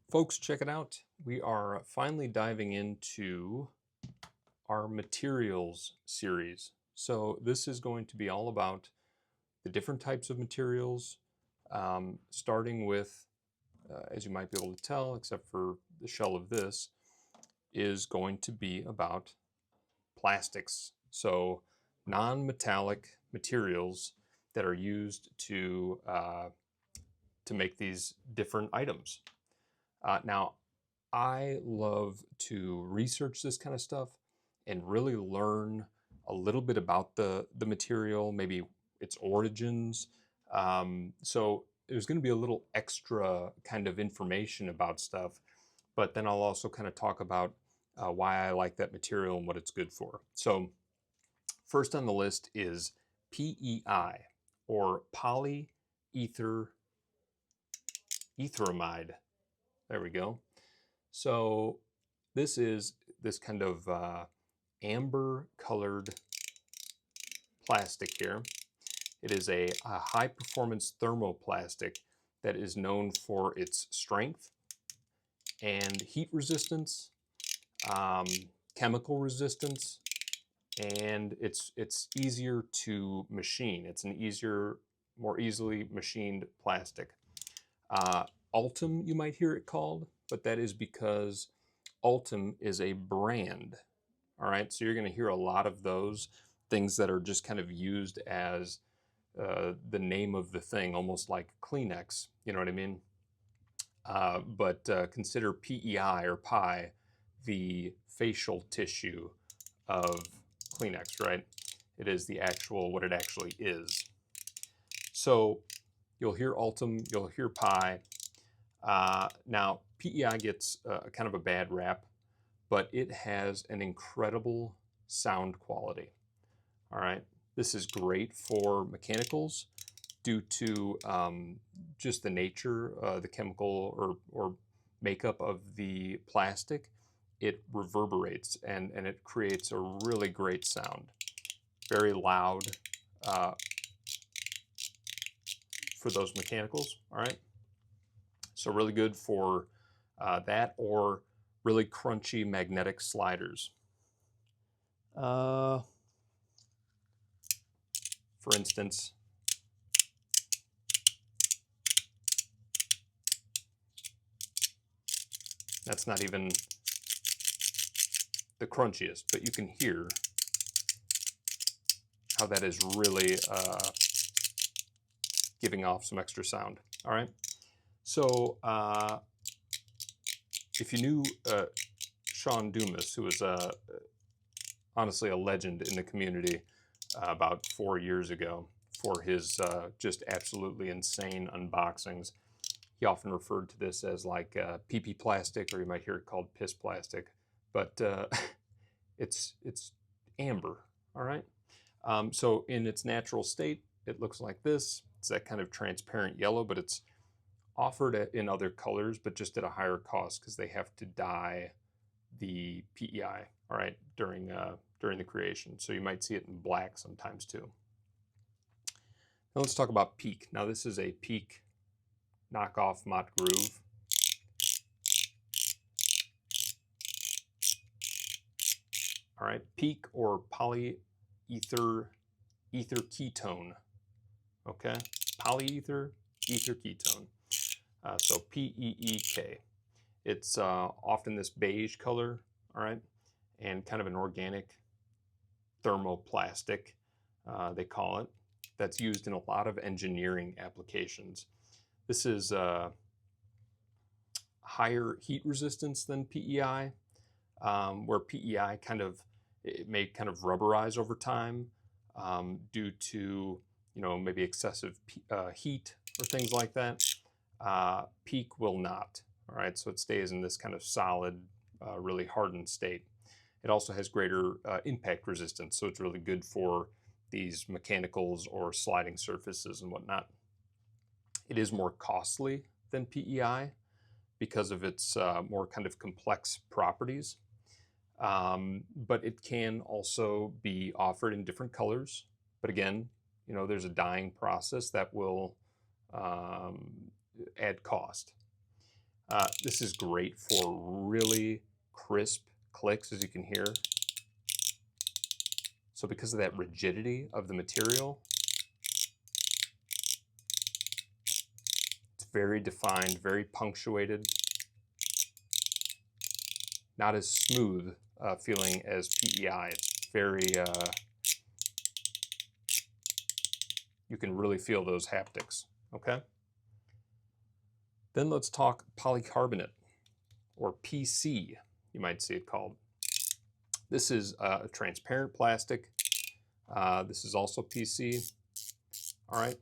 Folks, check it out. We are finally diving into our materials series. So this is going to be all about the different types of materials, starting with, as you might be able to tell, except for the shell of this, is going to be about plastics. So non-metallic materials that are used to make these different items. Now, I love to research this kind of stuff and really learn a little bit about the material, maybe its origins. So there's going to be a little extra kind of information about stuff, but then I'll also kind of talk about why I like that material and what it's good for. So first on the list is PEI, or polyether etheramide. There we go. So this is this kind of amber colored plastic here. It is a high performance thermoplastic that is known for its strength and heat resistance, chemical resistance, and it's easier to machine. It's an more easily machined plastic. Ultim, you might hear it called, but that is because Ultim is a brand. All right, so you're going to hear a lot of those things that are just kind of used as the name of the thing, almost like Kleenex. You know what I mean? But consider PEI or PI the facial tissue of Kleenex, right? It is the actual, what it actually is. So you'll hear Ultim, you'll hear PI. Now, PEI gets kind of a bad rap, but it has an incredible sound quality. All right, this is great for mechanicals due to just the nature, the chemical or makeup of the plastic. It reverberates and it creates a really great sound. Very loud for those mechanicals, all right? So really good for that, or really crunchy magnetic sliders. For instance, that's not even the crunchiest, but you can hear how that is really giving off some extra sound. All right. So if you knew Sean Dumas, who was honestly a legend in the community about 4 years ago for his just absolutely insane unboxings, he often referred to this as like pee-pee plastic, or you might hear it called piss plastic, but it's amber. All right. So in its natural state, it looks like this. It's that kind of transparent yellow, but it's offered in other colors, but just at a higher cost because they have to dye the PEI, all right, during the creation. So you might see it in black sometimes too. Now let's talk about Peak. Now this is a Peak knockoff Mott Groove. All right, Peak or polyether ether ketone. Okay, polyether ether ketone. So PEEK. It's often this beige color, all right, and kind of an organic thermoplastic, they call it, that's used in a lot of engineering applications. This is higher heat resistance than PEI, where PEI it may kind of rubberize over time due to, maybe excessive heat or things like that. Peak will not. All right, so it stays in this kind of solid, really hardened state. It also has greater impact resistance, so it's really good for these mechanicals or sliding surfaces and whatnot. It is more costly than PEI because of its more kind of complex properties, but it can also be offered in different colors. But again, there's a dyeing process that will add cost. This is great for really crisp clicks, as you can hear. So because of that rigidity of the material, it's very defined, very punctuated, not as smooth feeling as PEI. It's very, you can really feel those haptics, okay? Then let's talk polycarbonate, or PC, you might see it called. This is a transparent plastic. This is also PC. All right,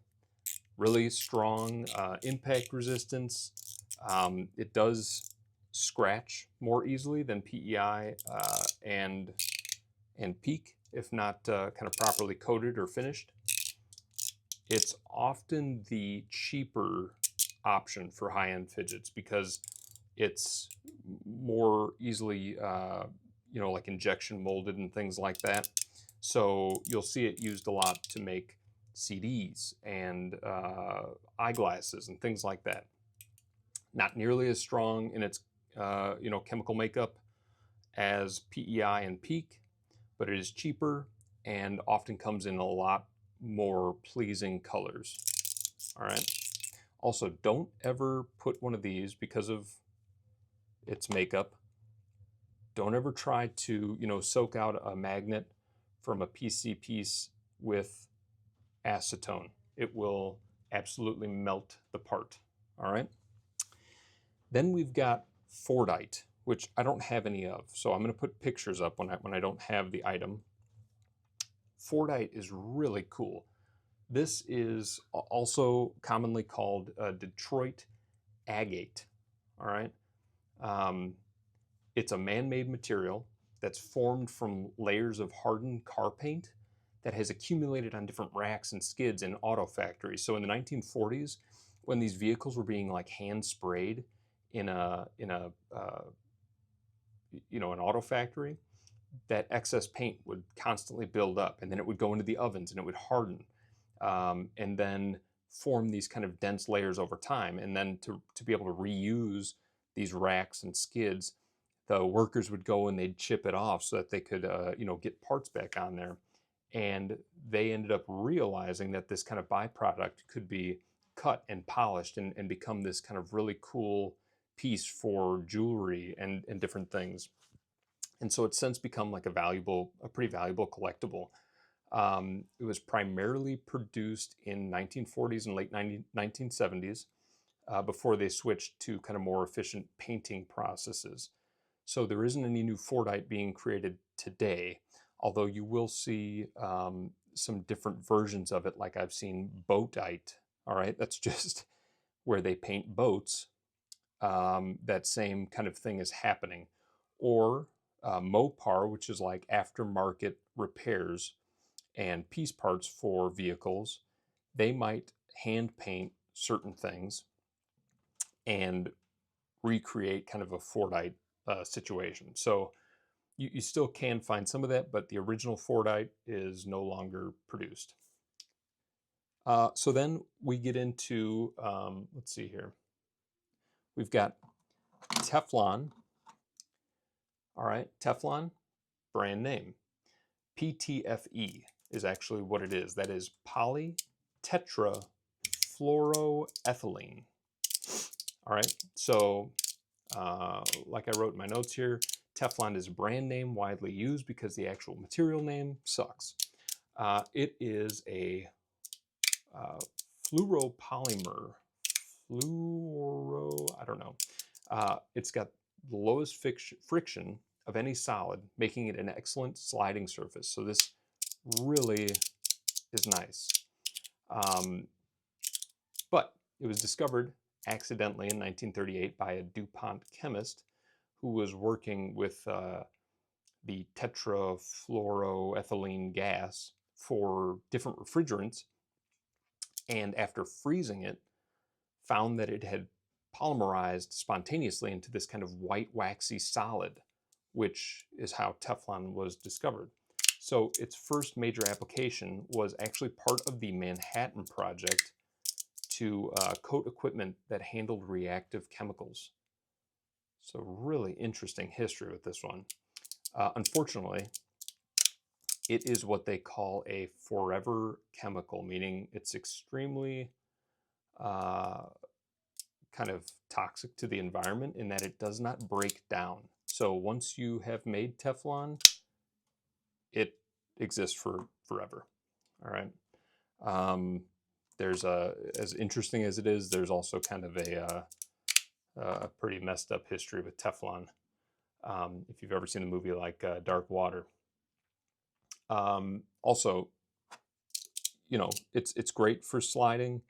really strong impact resistance. It does scratch more easily than PEI and PEEK if not kind of properly coated or finished. It's often the cheaper option for high-end fidgets because it's more easily you know, like injection molded and things like that. So you'll see it used a lot to make CDs and eyeglasses and things like that. Not nearly as strong in its you know, chemical makeup as PEI and PEEK, but it is cheaper and often comes in a lot more pleasing colors. All right. Also, don't ever put one of these because of its makeup. Don't ever try to, you know, soak out a magnet from a PC piece with acetone. It will absolutely melt the part, all right? Then we've got Fordite, which I don't have any of, so I'm gonna put pictures up when I don't have the item. Fordite is really cool. This is also commonly called Detroit agate, all right? It's a man-made material that's formed from layers of hardened car paint that has accumulated on different racks and skids in auto factories. So in the 1940s, when these vehicles were being like hand sprayed in a you know, an auto factory, that excess paint would constantly build up, and then it would go into the ovens and it would harden, and then form these kind of dense layers over time. And then to be able to reuse these racks and skids, the workers would go and they'd chip it off so that they could, you know, get parts back on there. And they ended up realizing that this kind of byproduct could be cut and polished and become this kind of really cool piece for jewelry and different things. And so it's since become like a pretty valuable collectible. It was primarily produced in 1940s and late 1970s before they switched to kind of more efficient painting processes. So there isn't any new Fordite being created today, although you will see some different versions of it, like I've seen Boatite, all right? That's just where they paint boats. That same kind of thing is happening. Or Mopar, which is like aftermarket repairs and piece parts for vehicles. They might hand paint certain things and recreate kind of a Fordite situation. So you still can find some of that, but the original Fordite is no longer produced. So then we get into, let's see here. We've got Teflon. All right, Teflon, brand name. PTFE is actually what it is. That is polytetrafluoroethylene. All right, so like I wrote in my notes here, Teflon is a brand name widely used because the actual material name sucks. It is a fluoropolymer. I don't know. It's got the lowest friction of any solid, making it an excellent sliding surface. So this really is nice. But it was discovered accidentally in 1938 by a DuPont chemist who was working with the tetrafluoroethylene gas for different refrigerants, and after freezing it, found that it had polymerized spontaneously into this kind of white waxy solid, which is how Teflon was discovered. So its first major application was actually part of the Manhattan Project to coat equipment that handled reactive chemicals. So really interesting history with this one. Unfortunately, it is what they call a forever chemical, meaning it's extremely kind of toxic to the environment in that it does not break down. So once you have made Teflon, it exists for forever. All right. There's as interesting as it is, there's also kind of a pretty messed up history with Teflon. If you've ever seen a movie like Dark Water. Also, you know, it's great for sliding.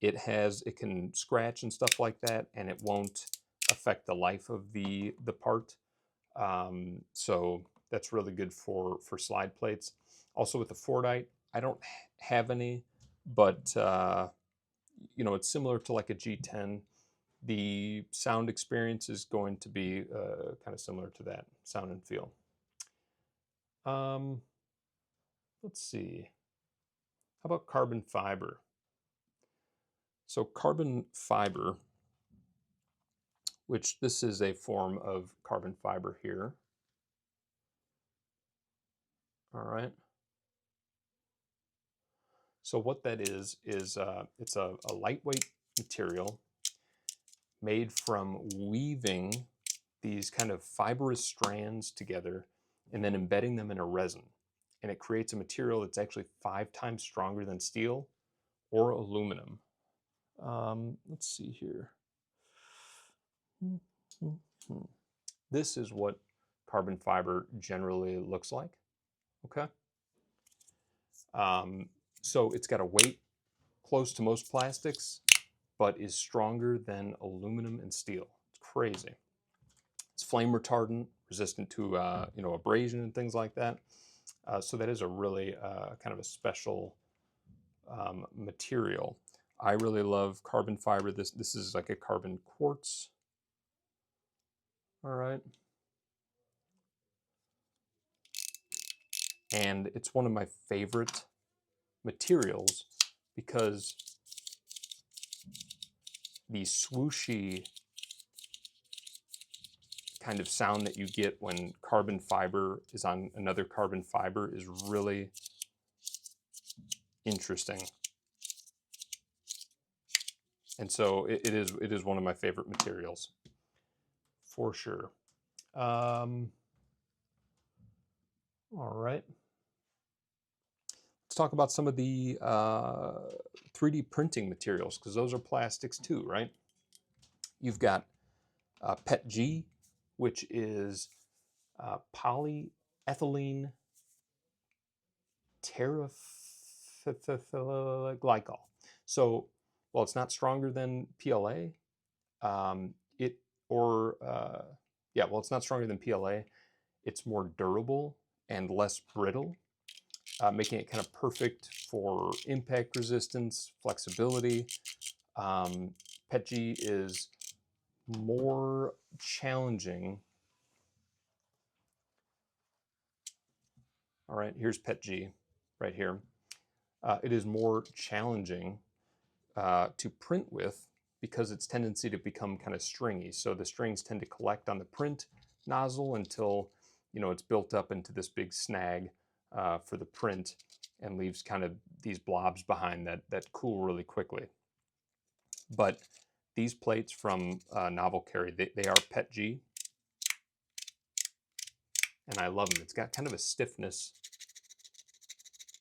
It can scratch and stuff like that, and it won't affect the life of the part. So that's really good for slide plates. Also with the Fordite, I don't have any, but you know, it's similar to like a G10. The sound experience is going to be kind of similar to that, sound and feel. Let's see. How about carbon fiber? So carbon fiber, which this is a form of carbon fiber here. All right. So what that is it's a lightweight material made from weaving these kind of fibrous strands together and then embedding them in a resin. And it creates a material that's actually 5 times stronger than steel or aluminum. Let's see here. This is what carbon fiber generally looks like. Okay. So it's got a weight close to most plastics, but is stronger than aluminum and steel. It's crazy. It's flame retardant, resistant to you know, abrasion and things like that. So that is a really kind of a special material. I really love carbon fiber. This is like a carbon quartz. All right. And it's one of my favorite materials because the swooshy kind of sound that you get when carbon fiber is on another carbon fiber is really interesting. And so it is one of my favorite materials for sure. All right. Let's talk about some of the 3D printing materials, because those are plastics too, right? You've got PETG, which is polyethylene terephthalate. So, well, it's not stronger than PLA. It's not stronger than PLA. It's more durable and less brittle, making it kind of perfect for impact resistance, flexibility. PETG is more challenging. All right, here's PETG right here. It is more challenging to print with because its tendency to become kind of stringy. So the strings tend to collect on the print nozzle until, you know, it's built up into this big snag for the print and leaves kind of these blobs behind that cool really quickly. But these plates from Novel Carry, they are PETG, and I love them. It's got kind of a stiffness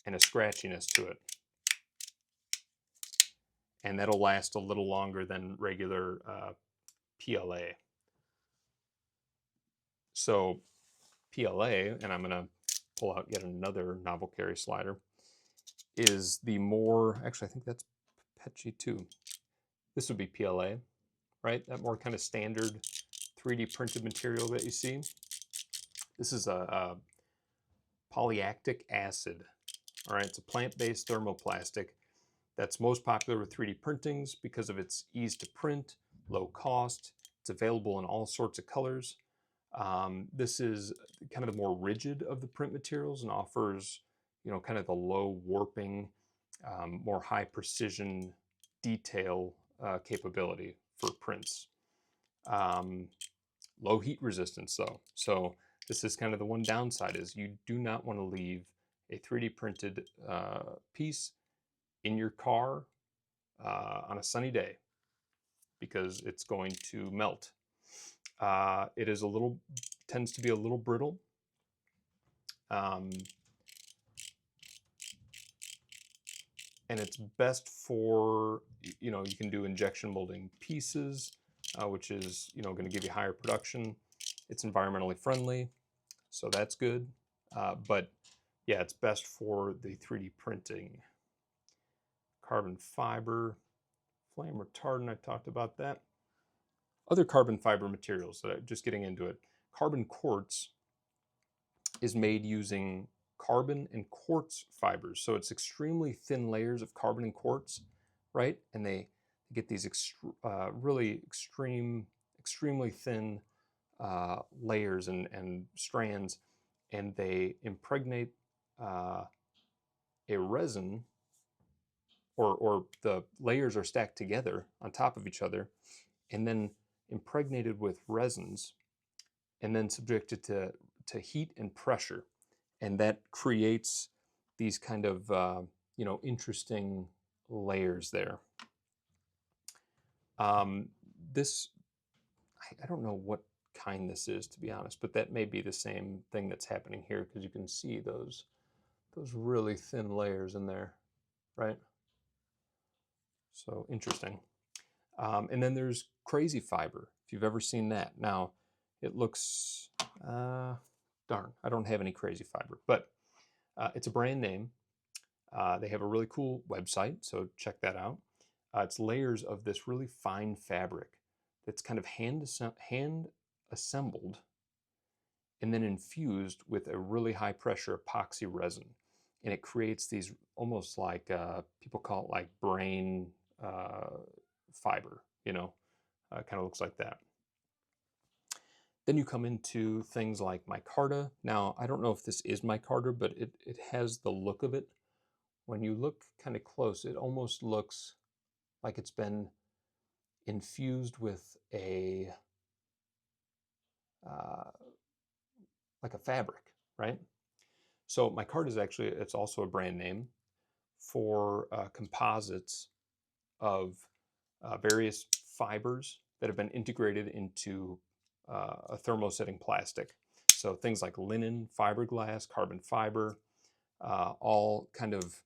and a scratchiness to it. And that'll last a little longer than regular PLA. So PLA, and I'm going to pull out yet another Novel Carry slider, is the more, actually I think that's PETG too. This would be PLA, right? That more kind of standard 3D printed material that you see. This is a polylactic acid. All right, it's a plant-based thermoplastic that's most popular with 3D printings because of its ease to print, low cost. It's available in all sorts of colors. This is kind of the more rigid of the print materials and offers, you know, kind of the low warping, more high precision detail capability for prints. Low heat resistance though. So this is kind of the one downside, is you do not want to leave a 3D printed piece in your car on a sunny day, because it's going to melt. It is tends to be a little brittle. And it's best for, you can do injection molding pieces, which is, going to give you higher production. It's environmentally friendly, so that's good. But yeah, it's best for the 3D printing. Carbon fiber, flame retardant, I talked about that. Other carbon fiber materials that I'm just getting into it. Carbon quartz is made using carbon and quartz fibers. So it's extremely thin layers of carbon and quartz, right? And they get these really extremely thin layers and strands, and they impregnate a resin, or the layers are stacked together on top of each other, and then impregnated with resins, and then subjected to heat and pressure. And that creates these kind of, interesting layers there. This, I don't know what kind this is, to be honest, but that may be the same thing that's happening here, because you can see those really thin layers in there, right? So interesting. And then there's crazy fiber, if you've ever seen that. Now, it looks, darn, I don't have any crazy fiber, but it's a brand name. They have a really cool website, so check that out. It's layers of this really fine fabric that's kind of hand assembled and then infused with a really high pressure epoxy resin. And it creates these almost like, people call it like brain fiber, kind of looks like that. Then you come into things like micarta. Now, I don't know if this is micarta, but it has the look of it. When you look kind of close, it almost looks like it's been infused with a like a fabric, right? So micarta is actually, it's also a brand name for composites of various fibers that have been integrated into a thermosetting plastic. So things like linen, fiberglass, carbon fiber, all kind of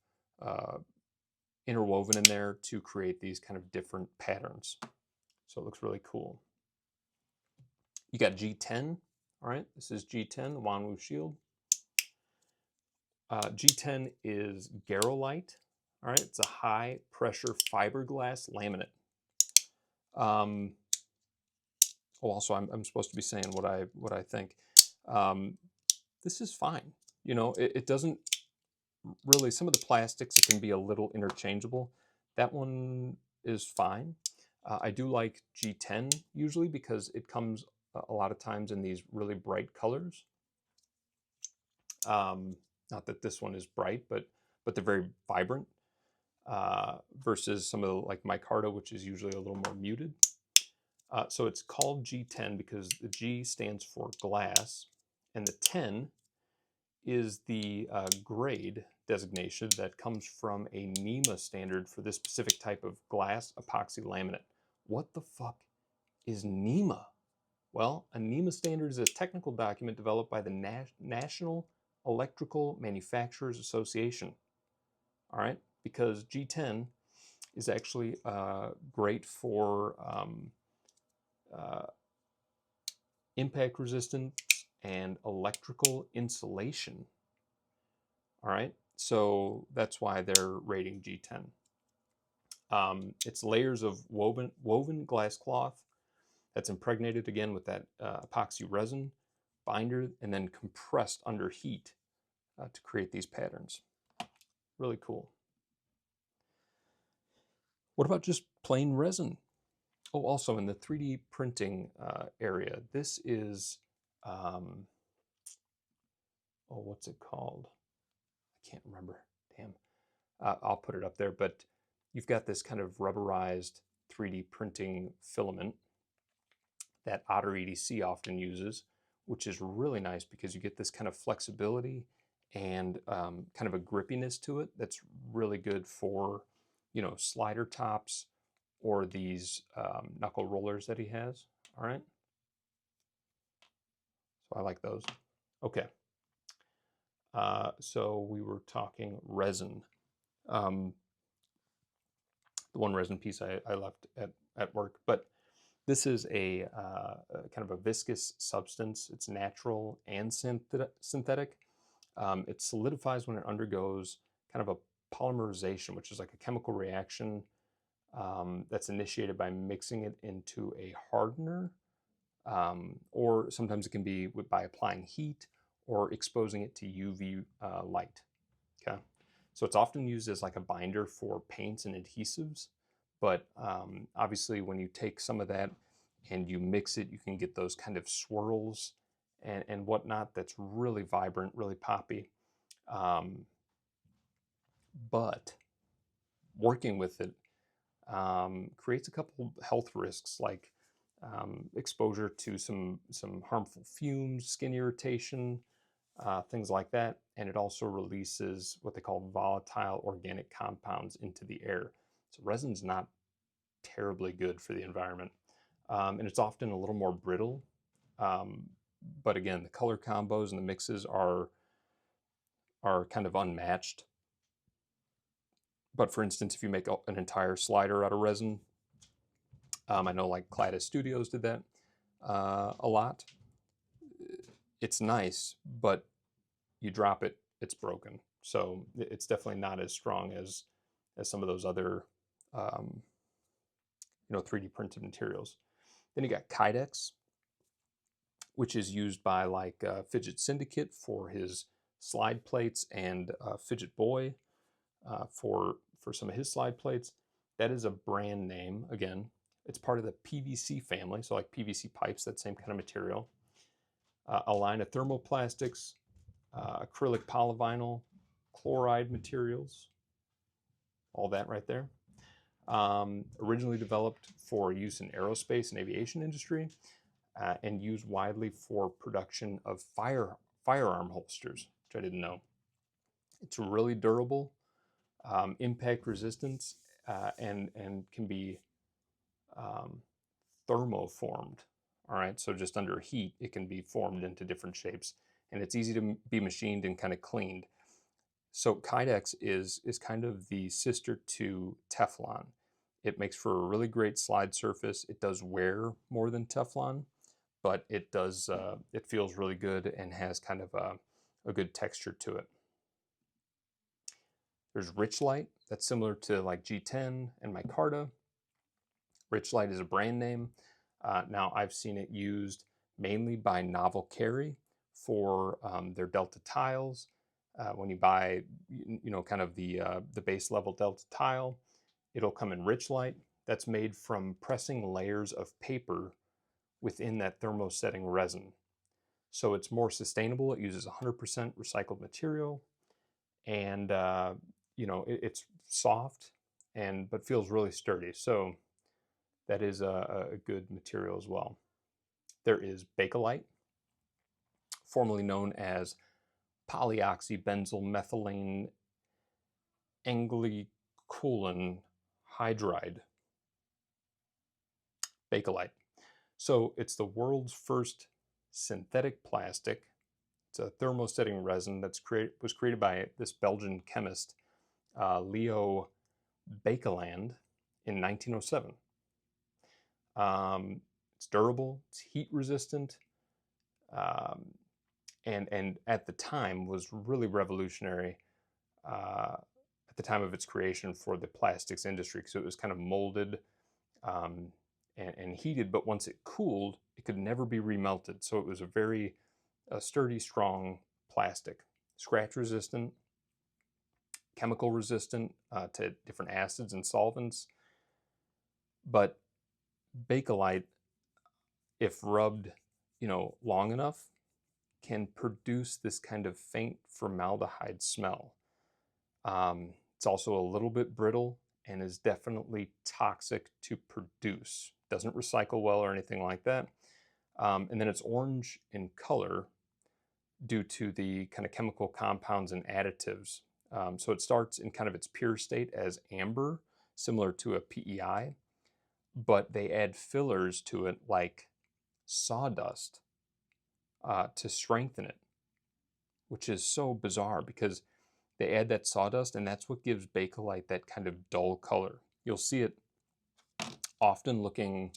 interwoven in there to create these kind of different patterns. So it looks really cool. You got G10, all right? This is G10, the Wanwu shield. G10 is Garolite, all right? It's a high pressure fiberglass laminate. Also, I'm supposed to be saying what I think. This is fine. It doesn't really, some of the plastics, it can be a little interchangeable. That one is fine. I do like G10 usually, because it comes a lot of times in these really bright colors. Not that this one is bright, but they're very vibrant, versus some of the, like micarta, which is usually a little more muted. So it's called G10 because the G stands for glass, and the 10 is the grade designation that comes from a NEMA standard for this specific type of glass epoxy laminate. What the fuck is NEMA? Well, a NEMA standard is a technical document developed by the National Electrical Manufacturers Association. All right, because G10 is actually great for impact resistance and electrical insulation. All right, so that's why they're rating G10. It's layers of woven glass cloth that's impregnated again with that epoxy resin binder, and then compressed under heat to create these patterns. Really cool. What about just plain resin? Oh, also in the 3D printing area, this is, what's it called? I can't remember, damn. I'll put it up there, but you've got this kind of rubberized 3D printing filament that Otter EDC often uses, which is really nice because you get this kind of flexibility and kind of a grippiness to it that's really good for, you know, slider tops or these knuckle rollers that he has. All right. So I like those. Okay. So we were talking resin. The one resin piece I left at work, but this is a kind of a viscous substance. It's natural and synthetic. It solidifies when it undergoes kind of a polymerization, which is like a chemical reaction that's initiated by mixing it into a hardener, or sometimes it can be by applying heat or exposing it to UV light. Okay, so it's often used as like a binder for paints and adhesives, but obviously when you take some of that and you mix it, you can get those kind of swirls and whatnot that's really vibrant, really poppy. But working with it creates a couple health risks, like exposure to some harmful fumes, skin irritation, things like that. And it also releases what they call volatile organic compounds into the air. So resin's not terribly good for the environment. And it's often a little more brittle. But again, the color combos and the mixes are kind of unmatched. But for instance, if you make an entire slider out of resin, I know like Kydex Studios did that a lot. It's nice, but you drop it, it's broken. So it's definitely not as strong as some of those other, you know, 3D printed materials. Then you got Kydex, which is used by like Fidget Syndicate for his slide plates, and Fidget Boy for some of his slide plates. That is a brand name. Again, it's part of the PVC family, so like PVC pipes, that same kind of material. A line of thermoplastics, acrylic polyvinyl, chloride materials, all that right there. Originally developed for use in aerospace and aviation industry, and used widely for production of firearm holsters, which I didn't know. It's really durable, impact resistance, and can be thermoformed. All right, so just under heat, it can be formed into different shapes, and it's easy to be machined and kind of cleaned. So Kydex is kind of the sister to Teflon. It makes for a really great slide surface. It does wear more than Teflon, but it does it feels really good and has kind of a good texture to it. There's Richlite, that's similar to like G10 and Micarta. Richlite is a brand name. Now I've seen it used mainly by Novel Carry for their Delta tiles. When you buy, you know, kind of the base level Delta tile, it'll come in Richlite. That's made from pressing layers of paper within that thermosetting resin. So it's more sustainable. It uses 100% recycled material, and you know, it's soft but feels really sturdy. So that is a good material as well. There is Bakelite, formerly known as polyoxybenzyl methylene anglicolin hydride. Bakelite. So it's the world's first synthetic plastic. It's a thermosetting resin that was created by this Belgian chemist, Leo Baekeland, in 1907. It's durable, it's heat resistant, and at the time was really revolutionary at the time of its creation for the plastics industry, because it was kind of molded and heated, but once it cooled, it could never be remelted. So it was a very sturdy, strong plastic, scratch resistant, chemical resistant to different acids and solvents. But Bakelite, if rubbed, you know, long enough, can produce this kind of faint formaldehyde smell. It's also a little bit brittle and is definitely toxic to produce. Doesn't recycle well or anything like that. And then it's orange in color due to the kind of chemical compounds and additives. So it starts in kind of its pure state as amber, similar to a PEI, but they add fillers to it like sawdust to strengthen it, which is so bizarre because they add that sawdust and that's what gives Bakelite that kind of dull color. You'll see it often looking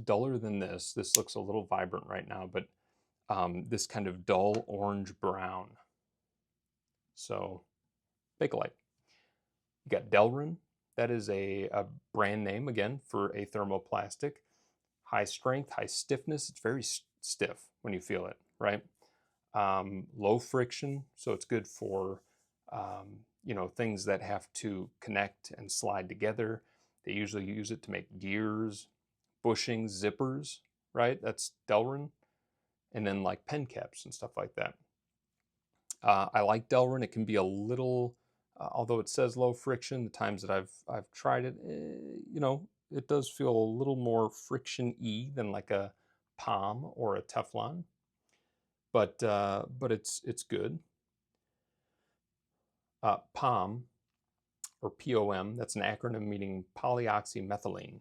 duller than this. This looks a little vibrant right now, but this kind of dull orange brown. So Bakelite. You got Delrin. That is a brand name, again, for a thermoplastic. High strength, high stiffness. It's very stiff when you feel it, right? Low friction, so it's good for you know, things that have to connect and slide together. They usually use it to make gears, bushings, zippers, right? That's Delrin. And then like pen caps and stuff like that. I like Delrin. It can be a little, although it says low friction, the times that I've tried it, you know, it does feel a little more friction-y than like a POM or a Teflon. But it's good. POM, or POM, that's an acronym meaning polyoxymethylene.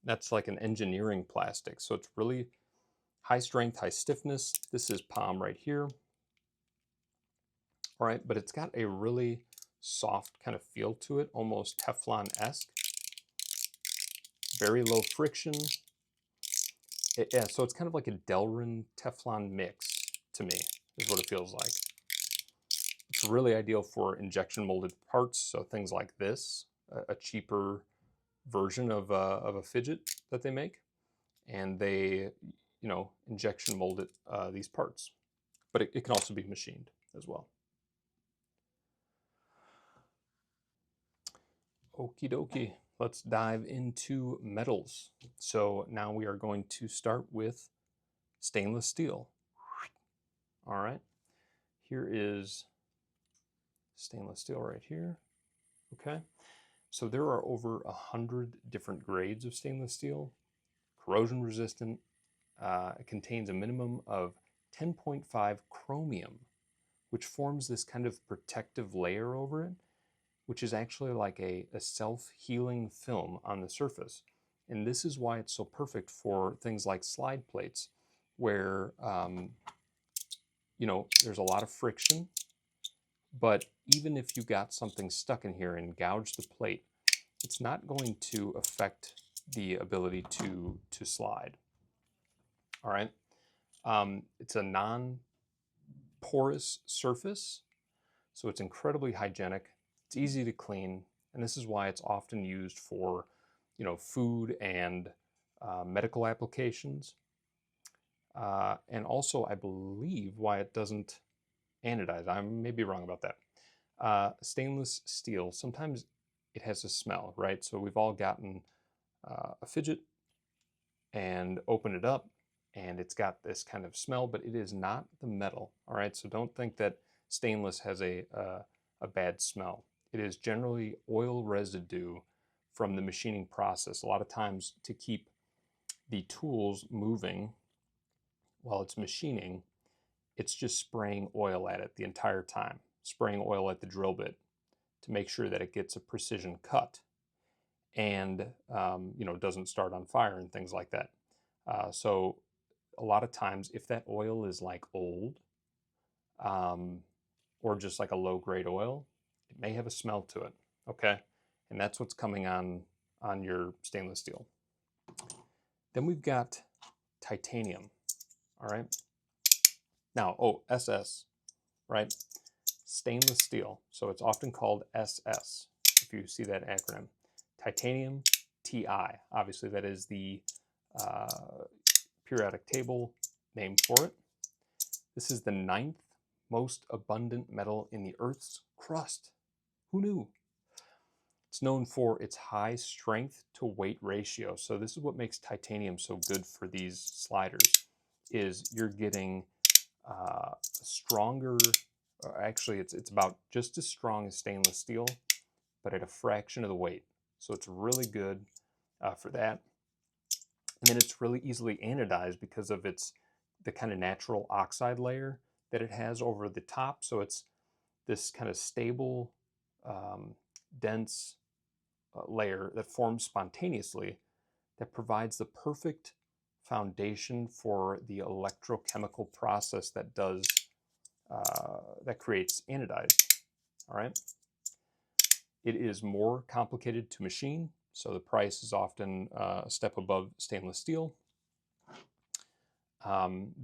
That's like an engineering plastic. So it's really high strength, high stiffness. This is POM right here. All right, but it's got a really soft kind of feel to it, almost Teflon-esque. Very low friction. Yeah, so it's kind of like a Delrin Teflon mix to me, is what it feels like. It's really ideal for injection molded parts, so things like this, a cheaper version of a Fidget that they make, and they, you know, injection mold it, these parts. But it can also be machined as well. Okie dokie, let's dive into metals. So now we are going to start with stainless steel. All right, here is stainless steel right here. Okay, so there are over 100 different grades of stainless steel. Corrosion resistant. It contains a minimum of 10.5 chromium, which forms this kind of protective layer over it, which is actually like a self-healing film on the surface. And this is why it's so perfect for things like slide plates, where you know, there's a lot of friction, but even if you got something stuck in here and gouged the plate, it's not going to affect the ability to slide. All right. It's a non-porous surface, so it's incredibly hygienic. It's easy to clean, and this is why it's often used for, you know, food and medical applications. And also, I believe why it doesn't anodize. I may be wrong about that. Stainless steel, sometimes it has a smell, right? So we've all gotten a Fidget and open it up, and it's got this kind of smell, but it is not the metal, all right? So don't think that stainless has a bad smell. It is generally oil residue from the machining process. A lot of times, to keep the tools moving while it's machining, it's just spraying oil at it the entire time, spraying oil at the drill bit to make sure that it gets a precision cut and you know, doesn't start on fire and things like that. So a lot of times, if that oil is like old or just like a low grade oil, it may have a smell to it, okay? And that's what's coming on your stainless steel. Then we've got titanium, all right? Now, oh, SS, right? Stainless steel, so it's often called SS, if you see that acronym. Titanium Ti, obviously that is the periodic table name for it. This is the 9th most abundant metal in the Earth's crust. Who knew? It's known for its high strength to weight ratio. So this is what makes titanium so good for these sliders, is you're getting stronger, actually it's about just as strong as stainless steel, but at a fraction of the weight. So it's really good for that. And then it's really easily anodized because of the kind of natural oxide layer that it has over the top. So it's this kind of stable, dense layer that forms spontaneously that provides the perfect foundation for the electrochemical process that does that creates anodized. All right. It is more complicated to machine, so the price is often a step above stainless steel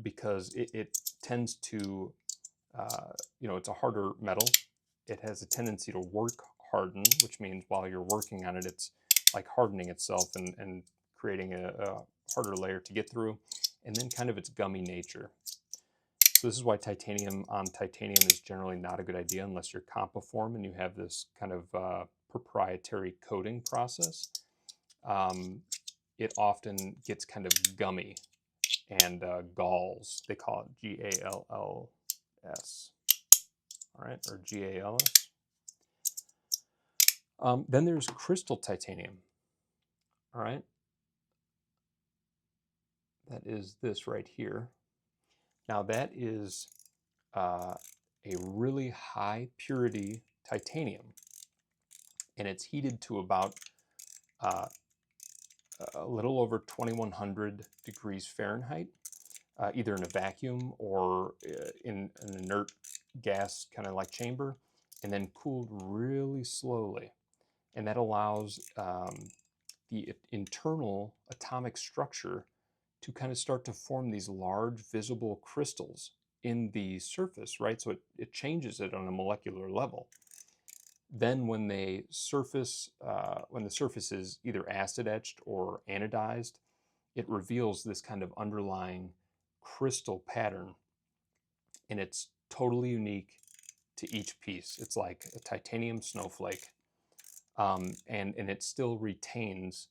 because it tends to, it's a harder metal. It has a tendency to work harden, which means while you're working on it, it's like hardening itself and creating a harder layer to get through, and then kind of its gummy nature. So this is why titanium on titanium is generally not a good idea unless you're compiform and you have this kind of proprietary coating process. It often gets kind of gummy and galls. They call it G-A-L-L-S, all right, or G-A-L-S. Then there's crystal titanium, all right. That is this right here. Now that is a really high purity titanium, and it's heated to about a little over 2100 degrees Fahrenheit, either in a vacuum or in an inert gas kind of like chamber, and then cooled really slowly. And that allows the internal atomic structure to kind of start to form these large visible crystals in the surface, right? So it changes it on a molecular level. Then when the surface is either acid etched or anodized, it reveals this kind of underlying crystal pattern, and it's totally unique to each piece. It's like a titanium snowflake, and it still retains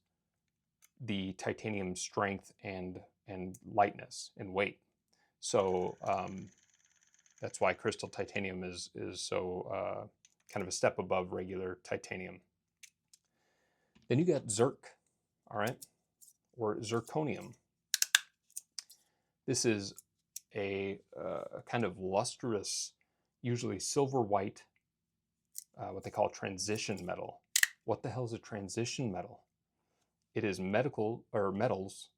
the titanium strength and lightness and weight. So that's why crystal titanium is so kind of a step above regular titanium. Then you got zirc, all right, or zirconium. This is a kind of lustrous, usually silver white, what they call transition metal. What the hell is a transition metal? It is metals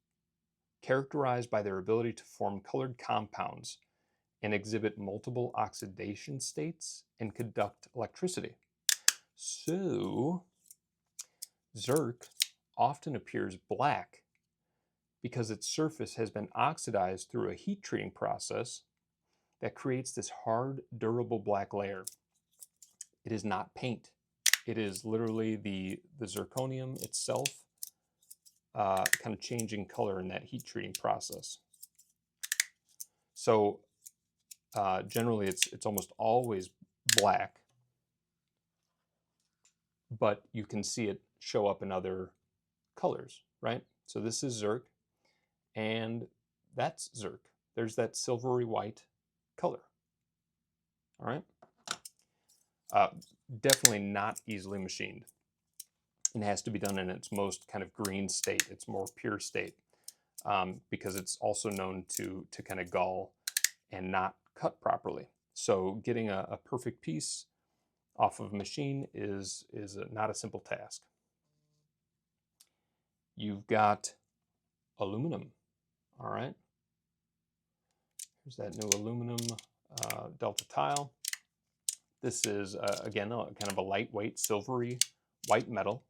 characterized by their ability to form colored compounds and exhibit multiple oxidation states and conduct electricity. So, zirc often appears black because its surface has been oxidized through a heat treating process that creates this hard, durable black layer. It is not paint. It is literally the zirconium itself kind of changing color in that heat treating process. So generally it's almost always black, but you can see it show up in other colors, right? So this is zirc, and that's zirc. There's that silvery white color, all right? Definitely not easily machined. It has to be done in its most kind of green state, its more pure state, because it's also known to kind of gall and not cut properly. So getting a perfect piece off of a machine is not a simple task. You've got aluminum, all right? Here's that new aluminum delta tile. This is, again, kind of a lightweight, silvery white metal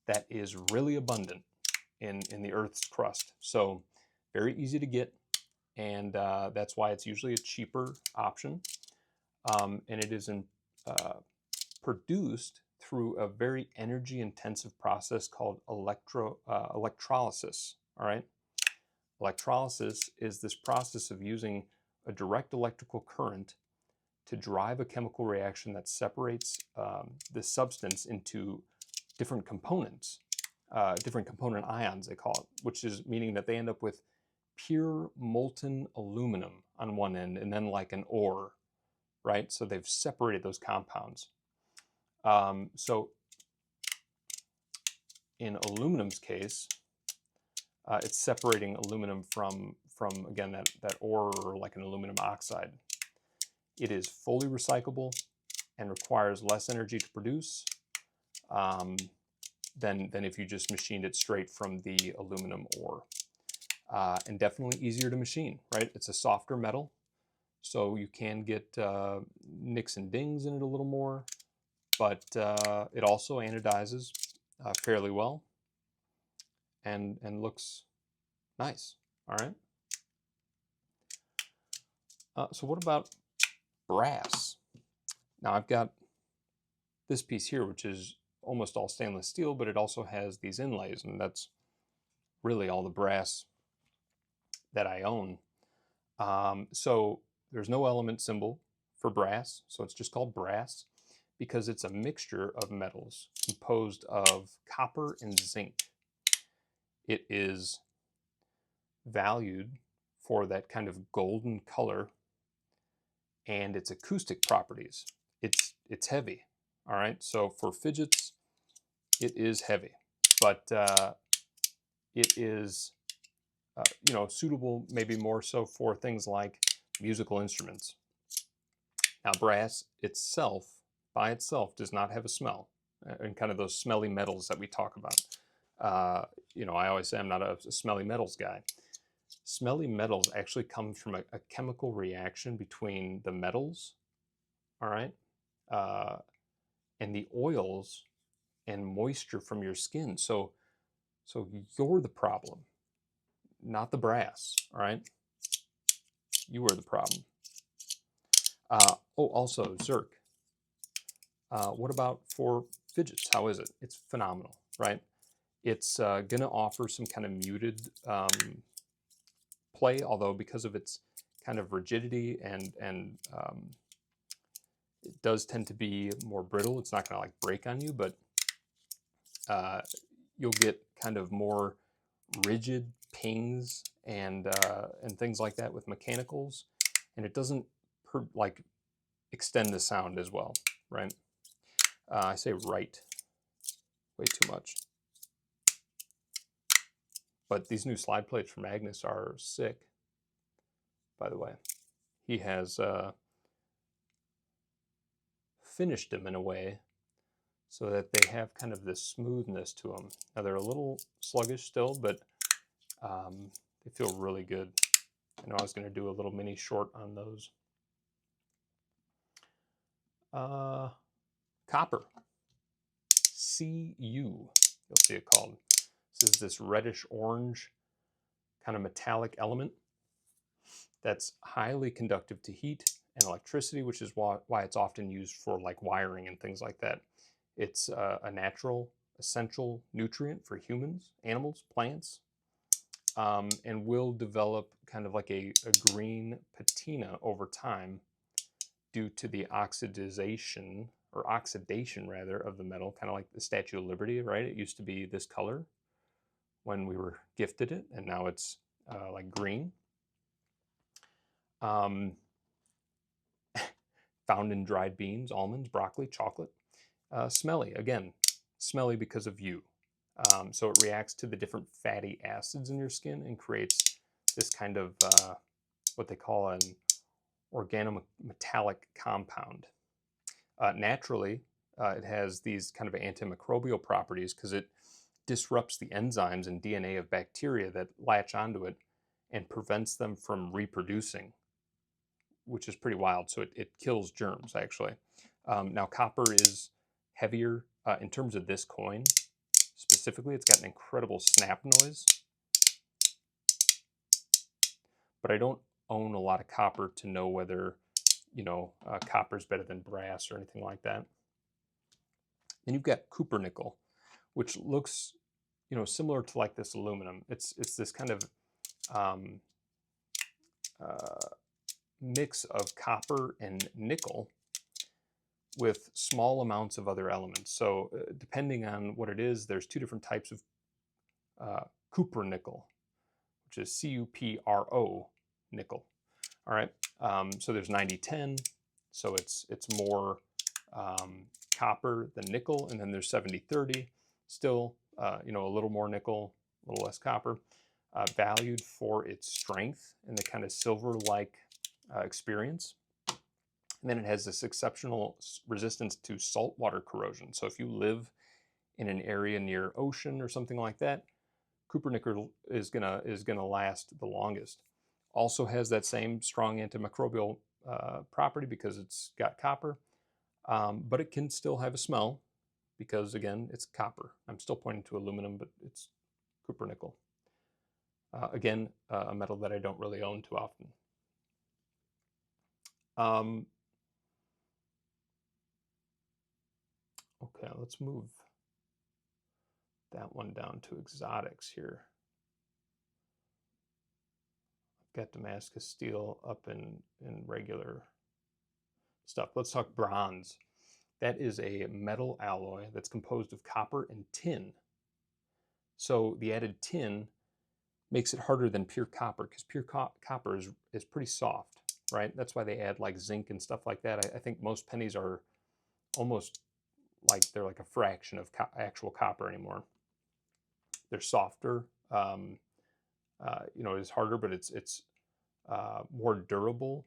that is really abundant in the Earth's crust. So very easy to get, and that's why it's usually a cheaper option. And it is produced through a very energy-intensive process called electrolysis, all right? Electrolysis is this process of using a direct electrical current to drive a chemical reaction that separates the substance into different components, different component ions, they call it, which is meaning that they end up with pure molten aluminum on one end and then like an ore, right? So they've separated those compounds. So in aluminum's case, it's separating aluminum from again, that ore, or like an aluminum oxide. It is fully recyclable and requires less energy to produce than if you just machined it straight from the aluminum ore. And definitely easier to machine, right? It's a softer metal, so you can get nicks and dings in it a little more, but it also anodizes fairly well and looks nice. All right. So what about brass? Now I've got this piece here, which is almost all stainless steel, but it also has these inlays, and that's really all the brass that I own. So there's no element symbol for brass, so it's just called brass because it's a mixture of metals composed of copper and zinc. It is valued for that kind of golden color and its acoustic properties. It's heavy, all right? So for fidgets, it is heavy, but it is suitable maybe more so for things like musical instruments. Now, brass itself, by itself, does not have a smell, and kind of those smelly metals that we talk about. I always say I'm not a smelly metals guy. Smelly metals actually come from a chemical reaction between the metals, all right, and the oils and moisture from your skin. So you're the problem, not the brass, all right? You are the problem. Also, Zirc. What about for fidgets? How is it? It's phenomenal, right? It's going to offer some kind of muted play, although because of its kind of rigidity and it does tend to be more brittle. It's not going to like break on you, but you'll get kind of more rigid pings and things like that with mechanicals, and it doesn't extend the sound as well, right? I say right way too much. But these new slide plates from Magnus are sick, by the way. He has finished them in a way so that they have kind of this smoothness to them. Now they're a little sluggish still, but they feel really good. I know I was going to do a little mini short on those. Copper. CU, you'll see it called. This is this reddish orange kind of metallic element that's highly conductive to heat and electricity, which is why it's often used for like wiring and things like that. It's a natural, essential nutrient for humans, animals, plants, and will develop kind of like a green patina over time due to the oxidation rather of the metal, kind of like the Statue of Liberty, right? It used to be this color when we were gifted it, and now it's like green. Found in dried beans, almonds, broccoli, chocolate. Smelly, again, smelly because of you. So it reacts to the different fatty acids in your skin and creates this kind of what they call an organometallic compound. Naturally, it has these kind of antimicrobial properties because it disrupts the enzymes and DNA of bacteria that latch onto it and prevents them from reproducing, which is pretty wild. So it kills germs, actually. Now, copper is heavier in terms of this coin. Specifically, it's got an incredible snap noise. But I don't own a lot of copper to know whether, copper is better than brass or anything like that. Then you've got Cupronickel, which looks, similar to like this aluminum. It's this kind of mix of copper and nickel with small amounts of other elements. So depending on what it is, there's two different types of cupronickel, which is CuPro nickel. All right. So there's 90-10. So it's more copper than nickel, and then there's 70-30. Still, a little more nickel, a little less copper. valued for its strength and the kind of silver-like experience. And then it has this exceptional resistance to saltwater corrosion. So if you live in an area near ocean or something like that, Cupronickel is gonna last the longest. Also has that same strong antimicrobial property because it's got copper, but it can still have a smell because, again, it's copper. I'm still pointing to aluminum, but it's Cupronickel. Again, a metal that I don't really own too often. Okay, let's move that one down to exotics here. I've got Damascus Steel up in regular stuff. Let's talk bronze. That is a metal alloy that's composed of copper and tin. So the added tin makes it harder than pure copper because pure copper is pretty soft, right? That's why they add like zinc and stuff like that. I think most pennies are almost like they're like a fraction of actual copper anymore. They're softer. You know, it's harder, but it's more durable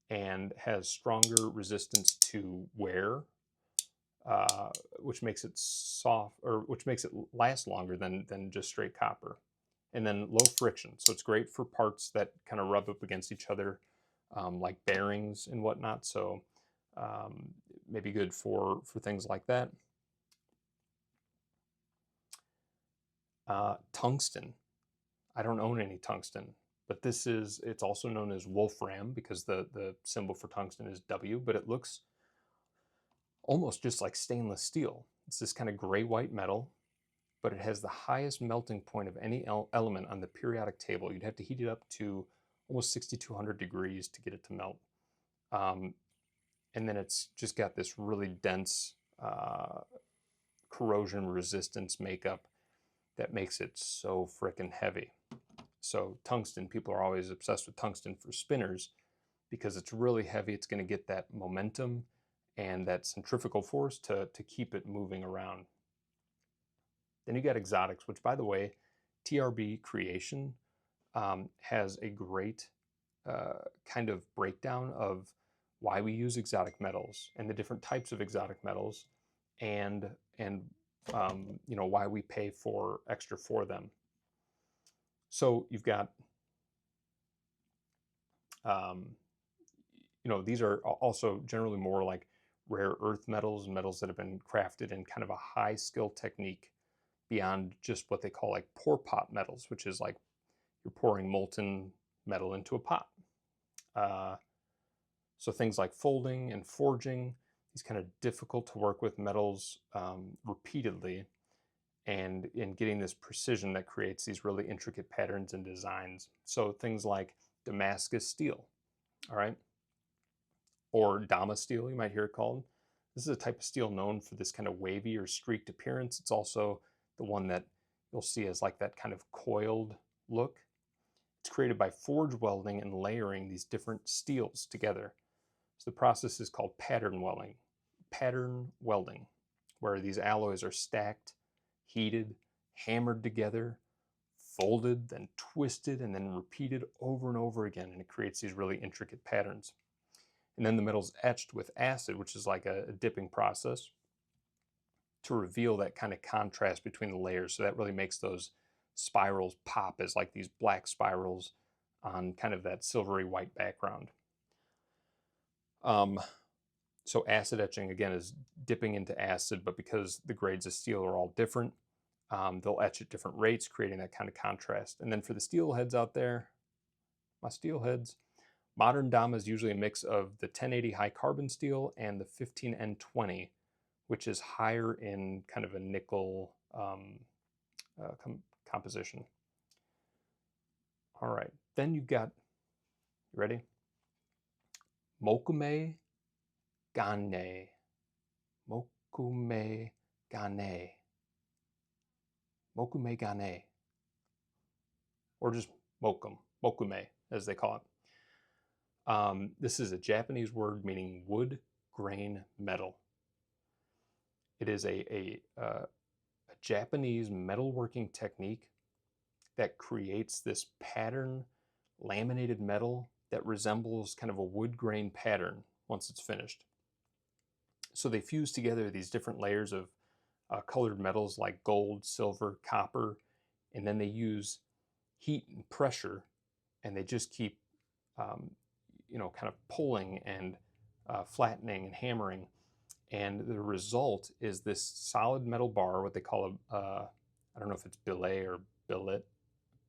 and has stronger resistance to wear, which makes it soft, or which makes it last longer than just straight copper. And then low friction, so it's great for parts that kind of rub up against each other, like bearings and whatnot. So maybe good for things like that. Tungsten. I don't own any tungsten, but it's also known as wolfram because the symbol for tungsten is W, but it looks almost just like stainless steel. It's this kind of gray-white metal, but it has the highest melting point of any element on the periodic table. You'd have to heat it up to almost 6,200 degrees to get it to melt. And then it's just got this really dense corrosion resistance makeup that makes it so frickin' heavy. So tungsten, people are always obsessed with tungsten for spinners because it's really heavy. It's going to get that momentum and that centrifugal force to keep it moving around. Then you got exotics, which, by the way, TRB Creation has a great kind of breakdown of why we use exotic metals and the different types of exotic metals, and you know, why we pay for extra for them. So you've got, you know, these are also generally more like rare earth metals and metals that have been crafted in kind of a high skill technique beyond just what they call like pour pot metals, which is like you're pouring molten metal into a pot. So things like folding and forging, these kind of difficult to work with metals repeatedly, and in getting this precision that creates these really intricate patterns and designs. So things like Damascus Steel, all right? Or Dama Steel, you might hear it called. This is a type of steel known for this kind of wavy or streaked appearance. It's also the one that you'll see as like that kind of coiled look. It's created by forge welding and layering these different steels together. So the process is called pattern welding, where these alloys are stacked, heated, hammered together, folded, then twisted, and then repeated over and over again, and it creates these really intricate patterns. And then the metal's etched with acid, which is like a dipping process, to reveal that kind of contrast between the layers. So that really makes those spirals pop as like these black spirals on kind of that silvery white background. So acid etching, again, is dipping into acid, but because the grades of steel are all different, they'll etch at different rates, creating that kind of contrast. And then for the steel heads out there, my steel heads, modern Dama is usually a mix of the 1080 high carbon steel and the 15N20, which is higher in kind of a nickel composition. All right, then you've got, you ready? Mokume Gane. Mokume Gane. Mokume Gane. Or just Mokume, as they call it. This is a Japanese word meaning wood grain metal. It is a Japanese metalworking technique that creates this pattern laminated metal that resembles kind of a wood grain pattern once it's finished. So they fuse together these different layers of colored metals like gold, silver, copper, and then they use heat and pressure, and they just keep, you know, kind of pulling and flattening and hammering. And the result is this solid metal bar, what they call a, I don't know if it's billet or billet,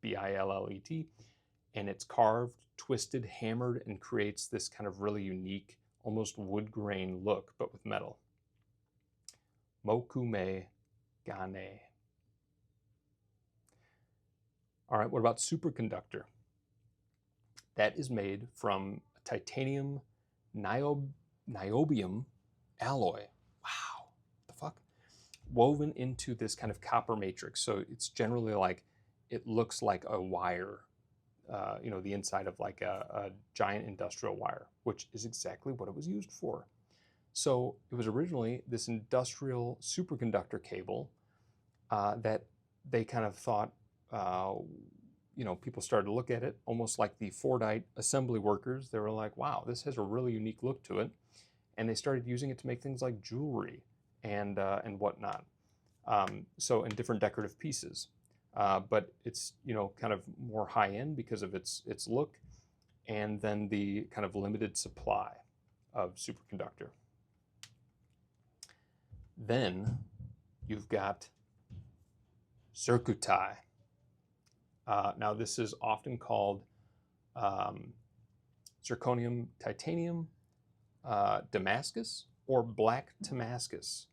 B-I-L-L-E-T, and it's carved, twisted, hammered, and creates this kind of really unique, almost wood grain look, but with metal. Mokume Gane. All right, what about superconductor? That is made from titanium niobium alloy. Wow, what the fuck? Woven into this kind of copper matrix. So it's generally like, it looks like a wire, you know, the inside of like a giant industrial wire, which is exactly what it was used for. So it was originally this industrial superconductor cable that they kind of thought, you know, people started to look at it almost like the Fordite assembly workers. They were like, wow, this has a really unique look to it. And they started using it to make things like jewelry and whatnot. So in different decorative pieces. But it's, you know, kind of more high end because of its look, and then the kind of limited supply of superconductor. Then you've got Zircuti. Now this is often called Zirconium titanium Damascus or black Timascus.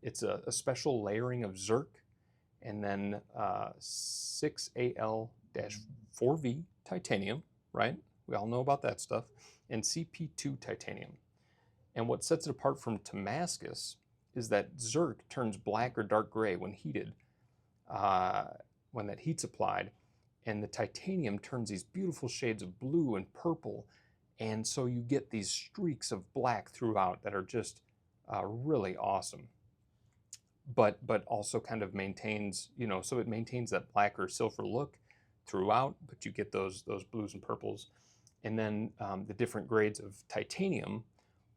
It's a special layering of Zirc, and then 6Al-4V titanium, right? We all know about that stuff, and CP2 titanium. And what sets it apart from Timascus is that Zirc turns black or dark gray when heated, when that heat's applied, and the titanium turns these beautiful shades of blue and purple, and so you get these streaks of black throughout that are just really awesome. But also kind of maintains, you know, so it maintains that black or silver look throughout, but you get those blues and purples. And then the different grades of titanium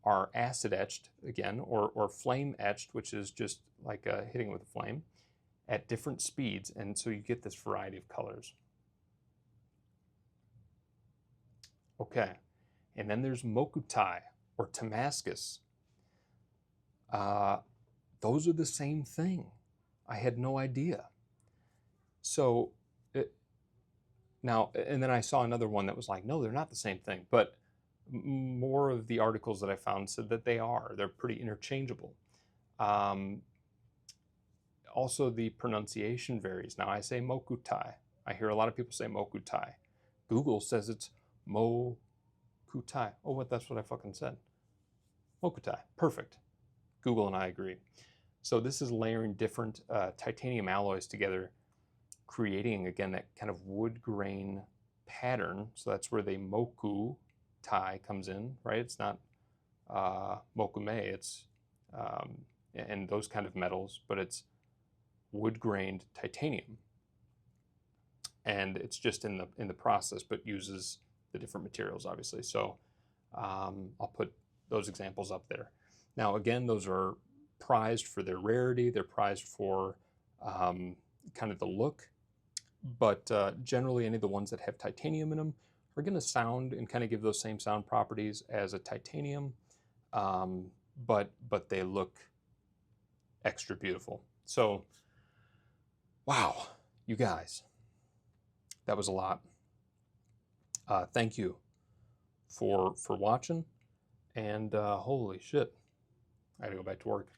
are acid etched again, or flame etched, which is just like hitting with a flame at different speeds, and so you get this variety of colors. Okay, and then there's Mokuti or Timascus. Those are the same thing. I had no idea. So now, and then I saw another one that was like, no, they're not the same thing. But more of the articles that I found said that they are. They're pretty interchangeable. Also, the pronunciation varies. Now, I say Mokuti. I hear a lot of people say Mokuti. Google says it's Mokuti. Oh, that's what I fucking said. Mokuti. Perfect. Google and I agree. So this is layering different titanium alloys together, creating, again, that kind of wood grain pattern. So that's where the Mokuti comes in, right? It's not Mokume, it's, and those kind of metals, but it's wood-grained titanium. And it's just in the process, but uses the different materials, obviously. So I'll put those examples up there. Now, again, those are prized for their rarity. They're prized for kind of the look. But generally, any of the ones that have titanium in them are going to sound and kind of give those same sound properties as a titanium, but they look extra beautiful. So, wow, you guys, that was a lot. Thank you for watching, and holy shit, I gotta go back to work.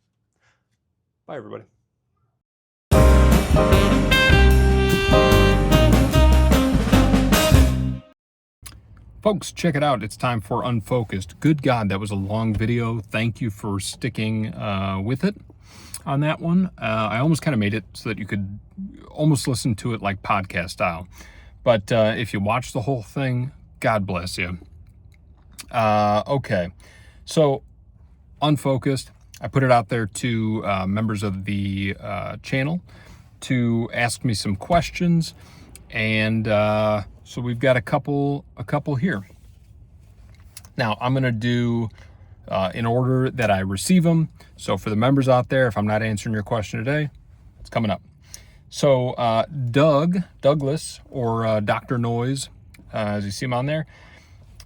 Bye, everybody. Folks, check it out. It's time for Unfocused. Good God, that was a long video. Thank you for sticking with it on that one. I almost kind of made it so that you could almost listen to it like podcast style. But if you watch the whole thing, God bless you. Okay, so Unfocused, I put it out there to members of the channel to ask me some questions, and so we've got a couple here. Now I'm gonna do in order that I receive them. So for the members out there, if I'm not answering your question today, it's coming up. So Douglas, or Dr. Noise, as you see him on there,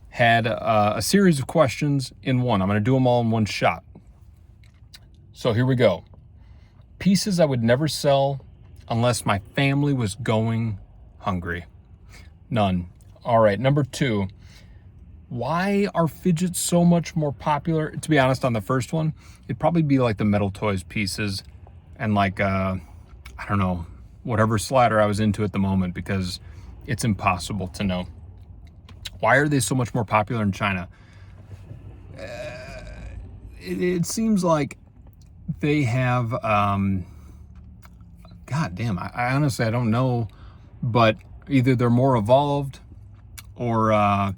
had a series of questions in one. I'm going to do them all in one shot. So here we go. Pieces I would never sell unless my family was going hungry. None. All right, number 2. Why are fidgets so much more popular? To be honest, on the first one, it'd probably be like the metal toys pieces and like, I don't know, whatever slider I was into at the moment, because it's impossible to know. Why are they so much more popular in China? It seems like they have, God damn, I honestly, I don't know, but either they're more evolved or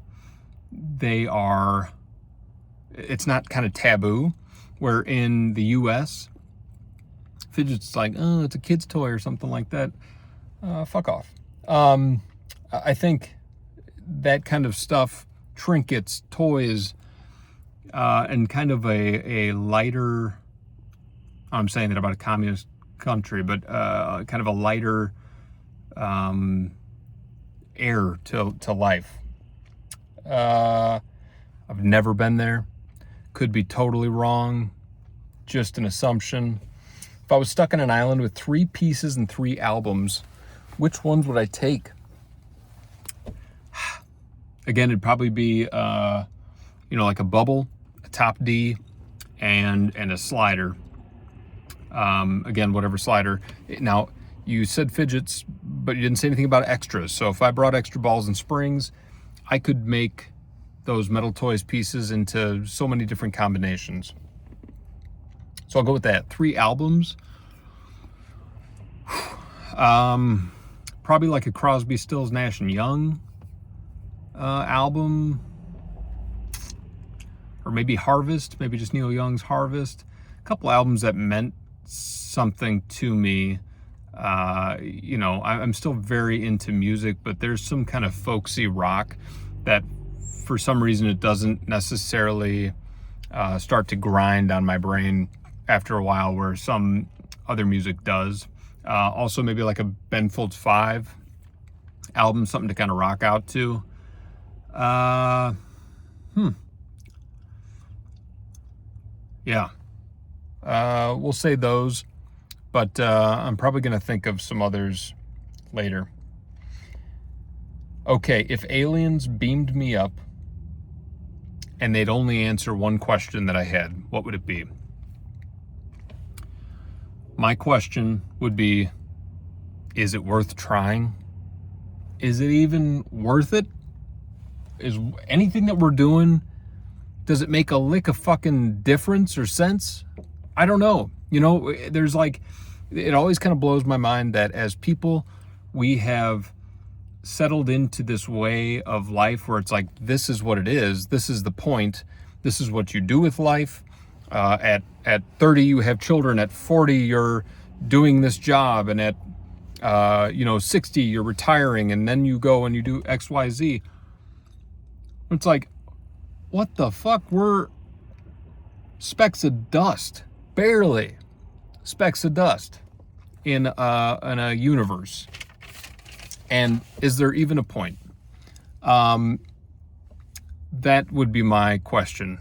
they are, it's not kind of taboo, where in the US, fidget's like, oh, it's a kid's toy or something like that. Fuck off. I think that kind of stuff, trinkets, toys, and kind of a lighter, I'm saying that about a communist country, but kind of a lighter air to life. I've never been there. Could be totally wrong. Just an assumption. If I was stuck on an island with 3 pieces and 3 albums, which ones would I take? Again, it'd probably be, like a bubble, a top D, and a slider. Again, whatever slider. Now, you said fidgets, but you didn't say anything about extras. So if I brought extra balls and springs, I could make those metal toys pieces into so many different combinations. So I'll go with that. 3 albums. Probably like a Crosby, Stills, Nash & Young album. Or maybe Harvest. Maybe just Neil Young's Harvest. A couple albums that meant something to me. I'm still very into music, but there's some kind of folksy rock that for some reason it doesn't necessarily start to grind on my brain after a while, where some other music does. Also maybe like a Ben Folds 5 album, something to kind of rock out to. Yeah. We'll say those, but I'm probably going to think of some others later. Okay, if aliens beamed me up and they'd only answer one question that I had, what would it be? My question would be, is it worth trying? Is it even worth it? Is anything that we're doing, does it make a lick of fucking difference or sense? I don't know. There's like, it always kind of blows my mind that as people, we have settled into this way of life where it's like, this is what it is. This is the point. This is what you do with life. At 30, you have children. At 40, you're doing this job. And at, 60, you're retiring. And then you go and you do X, Y, Z. It's like, what the fuck? We're specks of dust. Barely specks of dust in a universe. And is there even a point? That would be my question.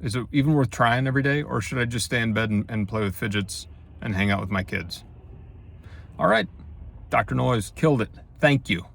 Is it even worth trying every day, or should I just stay in bed and play with fidgets and hang out with my kids? All right, Dr. Noise, killed it. Thank you.